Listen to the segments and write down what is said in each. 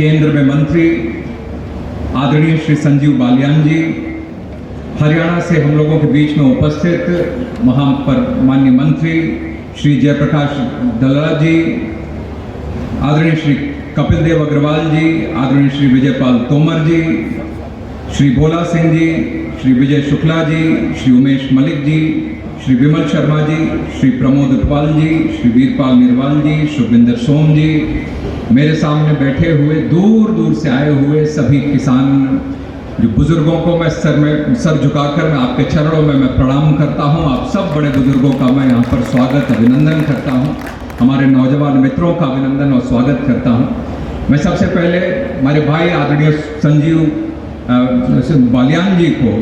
केंद्र में मंत्री आदरणीय श्री संजीव बालियान जी, हरियाणा से हम लोगों के बीच में उपस्थित माननीय मंत्री श्री जयप्रकाश दलाल जी, आदरणीय श्री कपिल देव अग्रवाल जी, आदरणीय श्री विजयपाल तोमर जी, श्री भोला सिंह जी, श्री विजय शुक्ला जी, श्री उमेश मलिक जी, श्री विमल शर्मा जी, श्री प्रमोद उत्पाल जी, श्री वीरपाल निर्वाल जी, शुभविंदर सोम जी, मेरे सामने बैठे हुए दूर दूर से आए हुए सभी किसान जो बुजुर्गों को मैं सर झुकाकर मैं आपके चरणों में मैं प्रणाम करता हूं। आप सब बड़े बुजुर्गों का मैं यहाँ पर स्वागत अभिनंदन करता हूं। हमारे नौजवान मित्रों का अभिनंदन और स्वागत करता हूं। मैं सबसे पहले हमारे भाई आदरणीय संजीव बालियान जी को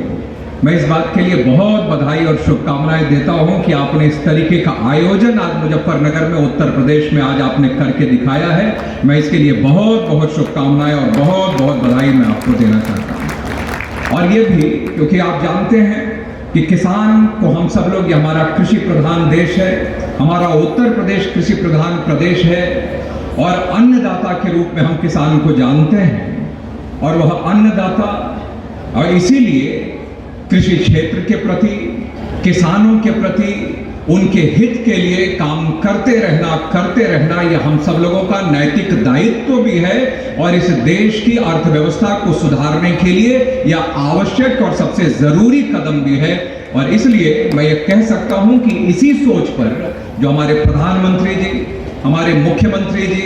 मैं इस बात के लिए बहुत बधाई और शुभकामनाएं देता हूं कि आपने इस तरीके का आयोजन आज मुजफ्फरनगर में उत्तर प्रदेश में आज आपने करके दिखाया है। मैं इसके लिए बहुत बहुत शुभकामनाएं और बहुत बहुत बधाई मैं आपको देना चाहता हूं। और ये भी क्योंकि आप जानते हैं कि किसान को हम सब लोग, ये हमारा कृषि प्रधान देश है, हमारा उत्तर प्रदेश कृषि प्रधान प्रदेश है और अन्नदाता के रूप में हम किसान को जानते हैं। और वह अन्नदाता और इसीलिए कृषि क्षेत्र के प्रति, किसानों के प्रति, उनके हित के लिए काम करते रहना यह हम सब लोगों का नैतिक दायित्व भी है और इस देश की अर्थव्यवस्था को सुधारने के लिए यह आवश्यक और सबसे जरूरी कदम भी है। और इसलिए मैं ये कह सकता हूं कि इसी सोच पर जो हमारे प्रधानमंत्री जी, हमारे मुख्यमंत्री जी,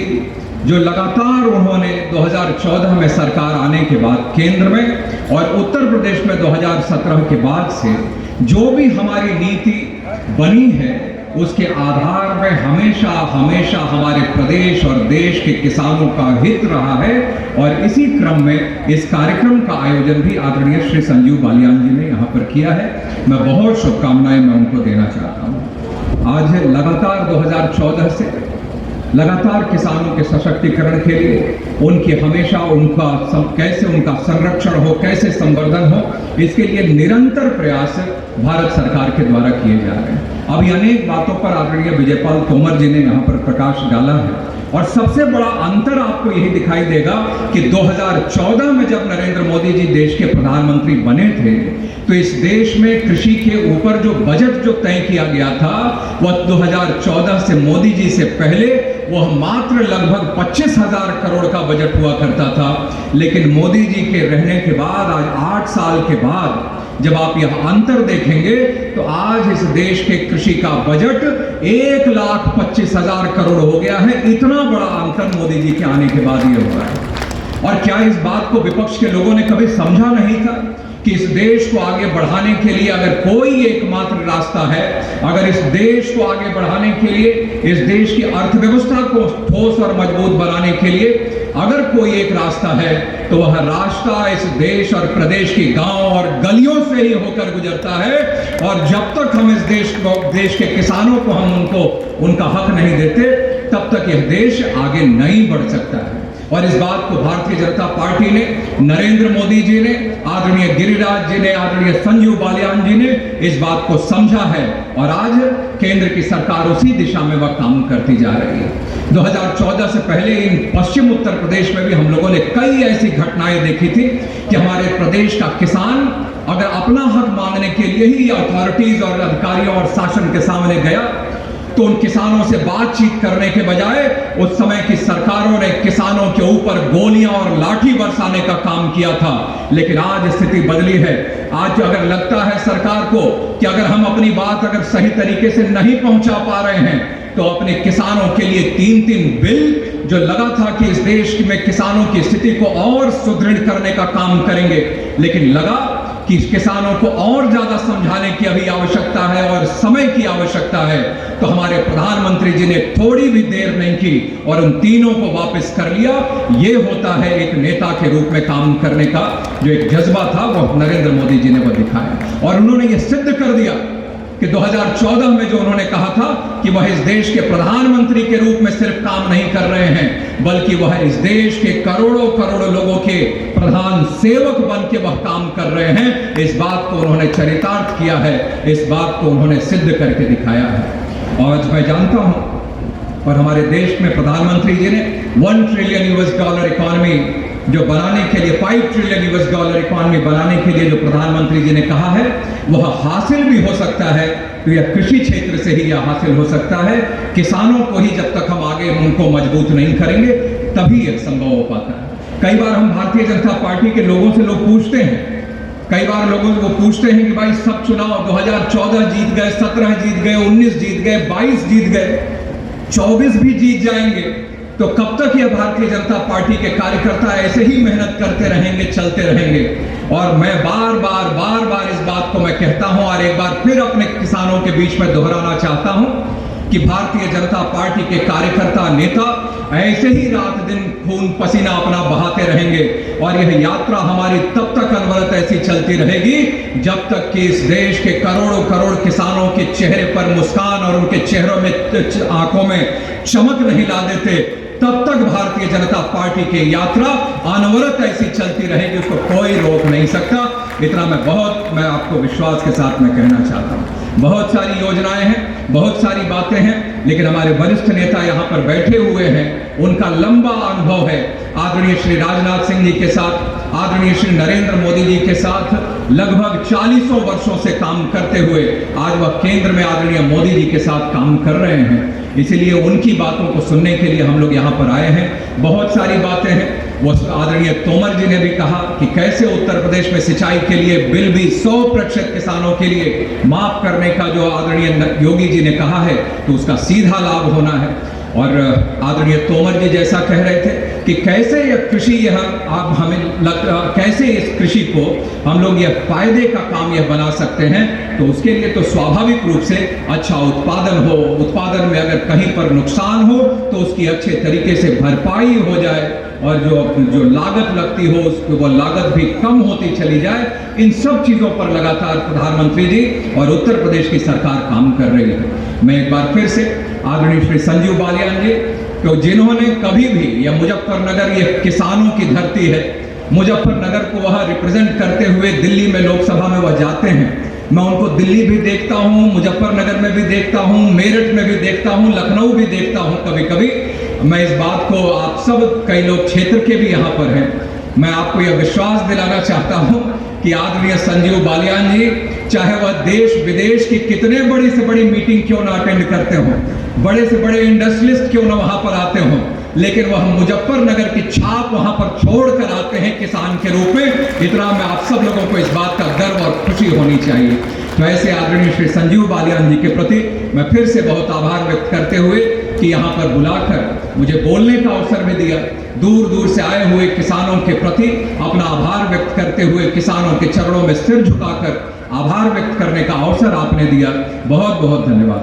जो लगातार उन्होंने 2014 में सरकार आने के बाद केंद्र में और उत्तर प्रदेश में 2017 के बाद से जो भी हमारी नीति बनी है उसके आधार में हमेशा हमेशा हमारे प्रदेश और देश के किसानों का हित रहा है। और इसी क्रम में इस कार्यक्रम का आयोजन भी आदरणीय श्री संजीव बालियान जी ने यहाँ पर किया है। मैं बहुत शुभकामनाएं मैं उनको देना चाहता हूँ। आज लगातार 2014 से लगातार किसानों के सशक्तिकरण के लिए उनकी हमेशा कैसे उनका संरक्षण हो, कैसे संवर्धन हो, इसके लिए निरंतर प्रयास भारत सरकार के द्वारा किए जा रहे हैं। अभी अनेक बातों पर आदरणीय विजयपाल तोमर जी ने यहाँ पर प्रकाश डाला है और सबसे बड़ा अंतर आपको यही दिखाई देगा कि 2014 में जब नरेंद्र मोदी जी देश के प्रधानमंत्री बने थे तो इस देश में कृषि के ऊपर जो बजट जो तय किया गया था वह 2014 से मोदी जी से पहले वह मात्र लगभग 25,000 करोड़ का बजट हुआ करता था। लेकिन मोदी जी के रहने के बाद आज 8 साल के बाद जब आप यह अंतर देखेंगे तो आज इस देश के कृषि का बजट 1,25,000 करोड़ हो गया है। इतना बड़ा अंतर मोदी जी के आने के बाद ये हुआ है। और क्या इस बात को विपक्ष के लोगों ने कभी समझा नहीं था कि इस देश को आगे बढ़ाने के लिए अगर कोई एकमात्र रास्ता है, अगर इस देश को आगे बढ़ाने के लिए, इस देश की अर्थव्यवस्था को ठोस और मजबूत बनाने के लिए अगर कोई एक रास्ता है तो वह रास्ता इस देश और प्रदेश की गांव और गलियों से ही होकर गुजरता है। और जब तक हम इस देश के किसानों को हम उनका हक नहीं देते तब तक यह देश आगे नहीं बढ़ सकता है। और इस बात को भारतीय जनता पार्टी ने, नरेंद्र मोदी जी ने, आदरणीय गिरिराज जी ने, आदरणीय संजीव बालियान जी ने इस बात को समझा है और आज केंद्र की सरकार उसी दिशा में वह काम करती जा रही है। 2014 से पहले इन पश्चिम उत्तर प्रदेश में भी हम लोगों ने कई ऐसी घटनाएं देखी थी कि हमारे प्रदेश का किसान अगर अपना हक मांगने के लिए ही अथॉरिटीज और अधिकारियों और शासन के सामने गया तो उन किसानों से बातचीत करने के बजाय उस समय की सरकारों ने किसानों के ऊपर गोलियां और लाठी बरसाने का काम किया था। लेकिन आज स्थिति बदली है। आज अगर लगता है सरकार को कि अगर हम अपनी बात अगर सही तरीके से नहीं पहुंचा पा रहे हैं तो अपने किसानों के लिए 3-3 बिल जो लगा था कि इस देश में किसानों की स्थिति को और सुदृढ़ करने का काम करेंगे, लेकिन लगा कि किसानों को और ज्यादा समझाने की अभी आवश्यकता है और समय की आवश्यकता है। तो हमारे प्रधानमंत्री जी ने थोड़ी भी देर नहीं की और उन तीनों को वापस कर लिया। ये होता है एक नेता के रूप में काम करने का जो एक जज्बा था वो नरेंद्र मोदी जी ने वो दिखाया और उन्होंने ये सिद्ध कर दिया कि 2014 में जो उन्होंने कहा था कि वह इस देश के प्रधानमंत्री के रूप में सिर्फ काम नहीं कर रहे हैं बल्कि वह इस देश के करोड़ों करोड़ों लोगों के प्रधान सेवक बन के वह काम कर रहे हैं। इस बात को उन्होंने चरितार्थ किया है, इस बात को उन्होंने सिद्ध करके दिखाया है। और मैं जानता हूं और हमारे देश में प्रधानमंत्री जी ने $1 ट्रिलियन इकोनॉमी जो बनाने के लिए, $5 ट्रिलियन इकोनॉमी बनाने के लिए जो प्रधानमंत्री जी ने कहा है, वह हासिल भी हो सकता है तो यह कृषि क्षेत्र से ही यह हासिल हो सकता है। किसानों को ही जब तक हम आगे उनको मजबूत नहीं करेंगे तभी यह संभव हो पाता है। कई बार हम भारतीय जनता पार्टी के लोगों से लोग पूछते हैं, कई बार लोगों को पूछते हैं कि भाई सब चुनाव 2014 जीत गए, 17 जीत गए, 19 जीत गए, 22 जीत गए, 24 भी जीत जाएंगे तो कब तक यह भारतीय जनता पार्टी के कार्यकर्ता ऐसे ही मेहनत करते रहेंगे, चलते रहेंगे। और मैं बार बार इस बात को मैं कहता हूं और एक बार फिर अपने किसानों के बीच में दोहराना चाहता हूं कि भारतीय जनता पार्टी के कार्यकर्ता, नेता ऐसे ही रात दिन खून पसीना अपना बहाते रहेंगे और यह यात्रा हमारी तब तक अनवरत ऐसी चलती रहेगी जब तक कि इस देश के करोड़ों करोड़ किसानों के चेहरे पर मुस्कान और उनके चेहरों में, आंखों में चमक नहीं ला देते, तब तक भारतीय जनता पार्टी की यात्रा अनवरत ऐसी चलती रहेगी, उसको कोई रोक नहीं सकता। इतना मैं आपको विश्वास के साथ में कहना चाहता हूं। बहुत सारी योजनाएं हैं, बहुत सारी बातें हैं, लेकिन हमारे वरिष्ठ नेता यहां पर बैठे हुए हैं, उनका लंबा अनुभव है। आदरणीय श्री राजनाथ सिंह जी के साथ, आदरणीय श्री नरेंद्र मोदी जी के साथ लगभग 40 वर्षों से काम करते हुए आज वह केंद्र में आदरणीय मोदी जी के साथ काम कर रहे हैं। इसीलिए उनकी बातों को सुनने के लिए हम लोग यहाँ पर आए हैं। बहुत सारी बातें हैं, वो आदरणीय तोमर जी ने भी कहा कि कैसे उत्तर प्रदेश में सिंचाई के लिए बिल भी 100% किसानों के लिए माफ करने का जो आदरणीय योगी जी ने कहा है तो उसका सीधा लाभ होना है। और आदरणीय तोमर जी जैसा कह रहे थे कि कैसे यह कृषि, यह आप हमें कैसे इस कृषि को हम लोग यह फायदे का काम यह बना सकते हैं, तो उसके लिए तो स्वाभाविक रूप से अच्छा उत्पादन हो, उत्पादन में अगर कहीं पर नुकसान हो तो उसकी अच्छे तरीके से भरपाई हो जाए और जो लागत लगती हो उसको वो लागत भी कम होती चली जाए। इन सब चीजों पर लगातार प्रधानमंत्री जी और उत्तर प्रदेश की सरकार काम कर रही है। मैं एक बार फिर से आदरणीय श्री संजीव बालियान जी, तो जिन्होंने कभी भी, यह मुजफ्फरनगर ये किसानों की धरती है, मुजफ्फरनगर को वह रिप्रेजेंट करते हुए दिल्ली में लोकसभा में वह जाते हैं। मैं उनको दिल्ली भी देखता हूं, मुजफ्फरनगर में भी देखता हूं, मेरठ में भी देखता हूं, लखनऊ भी देखता हूं कभी कभी। मैं इस बात को, आप सब कई लोग क्षेत्र के भी यहाँ पर हैं, मैं आपको यह विश्वास दिलाना चाहता हूं कि आदरणीय संजीव बालियान जी, चाहे वह देश विदेश की कितने बड़ी से बड़ी मीटिंग क्यों ना अटेंड करते हो, बड़े से बड़े इंडस्ट्रियलिस्ट क्यों ना वहां पर आते हो, लेकिन वह मुजफ्फरनगर की छाप वहां पर छोड़ कर आते हैं किसान के रूप में। इतना मैं आप सब लोगों को इस बात का गर्व और खुशी होनी चाहिए। तो ऐसे आदरणीय श्री संजीव बालियान जी के प्रति मैं फिर से बहुत आभार व्यक्त करते हुए कि यहाँ पर बुलाकर मुझे बोलने का अवसर भी दिया, दूर दूर से आए हुए किसानों के प्रति अपना आभार व्यक्त करते हुए किसानों के चरणों में सिर झुकाकर आभार व्यक्त करने का अवसर आपने दिया, बहुत बहुत धन्यवाद।